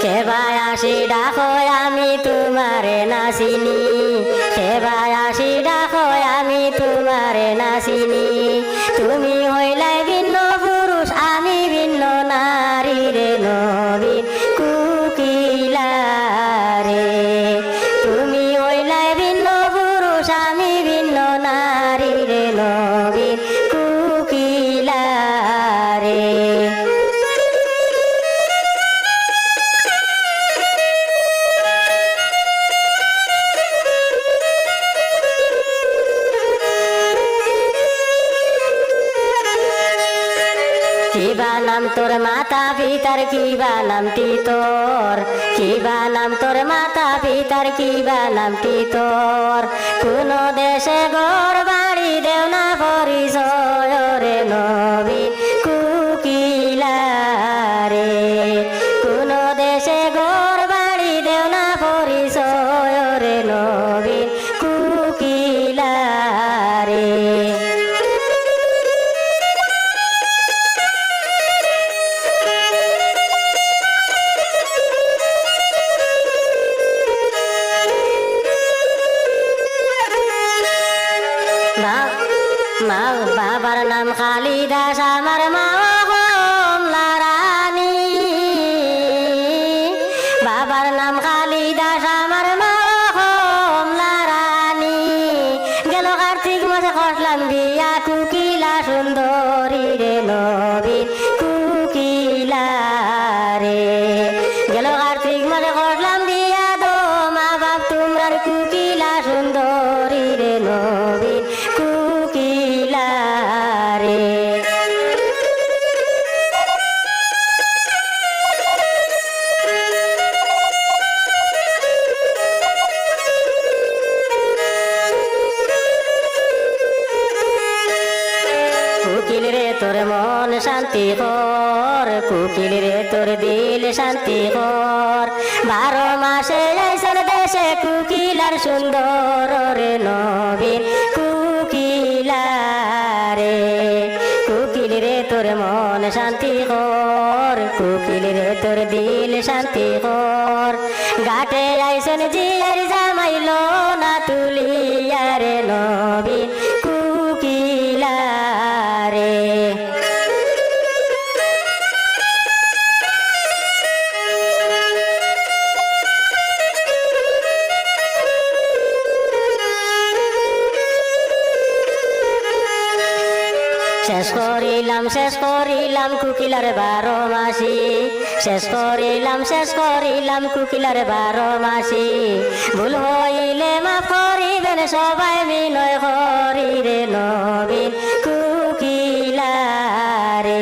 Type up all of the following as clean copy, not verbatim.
সেবায় আসি ডাকো আমি তোমারে নাচিনি, সেবায় আসি ডাকো আমি তোমারে নাচিনি। তুমি হইলাই ভিন্ন পুরুষ আমি ভিন্ন নারী রে নবীন কুকিলা রে। তুমি হইলাই ভিন্ন পুরুষ আমি ভিন্ন নারী রে নবীন কুকিলা রে। কিবা নাম তোর মাতা পিতার কিবা নামটি তোর, কিবা নাম তোর মাতা পিতার কিবা নামটি তোর। কোন দেশে ঘর বাড়ি দেও না পরিচয় রে নবীন কুকিলা রে। কোন দেশে ঘর বাড়ি দেও না পরিচয় রে নবীন কুকিলা রে। মা বাবার নাম কালিদাস আমার মা কমলা রানী, বাবার নাম কালিদাস আমার মা কমলা রানী। গেল কার্তিক মাসে করলাম বিয়া কুকিলা সুন্দরী রে নবীন কুকিলা রে। গেল কার্তিক মাসে করলাম বিয়া দো মা বাপ তোমরার কুকিলা সুন্দরী রে নবীন কুকিলা রে। কুকিল রে তোর মন শান্তি কর, কুকিল রে তোর দিল শান্তি কর। 12 মাসে আইসন দেশে কুকিলার সুন্দর রে নবীন কুকিলা রে। কুকিল রে তোর মন শান্তি কর, কুকিল রে তোর দিল শান্তি কর। ঘাটে আইসন জিয়ার জামাইল না তুলিয়া রে নবীন কুকিলা রে। শেষ করিলাম কুকিলার 12 মাসি, শেষ করিলাম কুকিলার 12 মাসি। ভুল হইলে মাফ করিবেন সবাই বিনয় করি রে নবীন কুকিলা রে।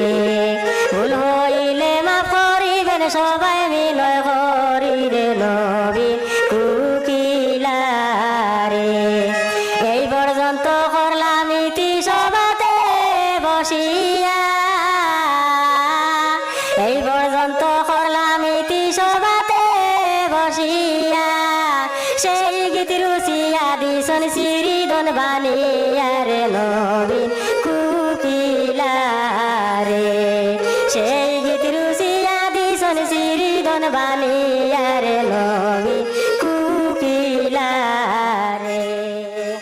ভুল হইলে মাফ করিবেন সবাই বিনয় করি রে নবীন কুকিলা রে। এই পর্যন্ত করলাম ইতি সভাতে বসিয়া।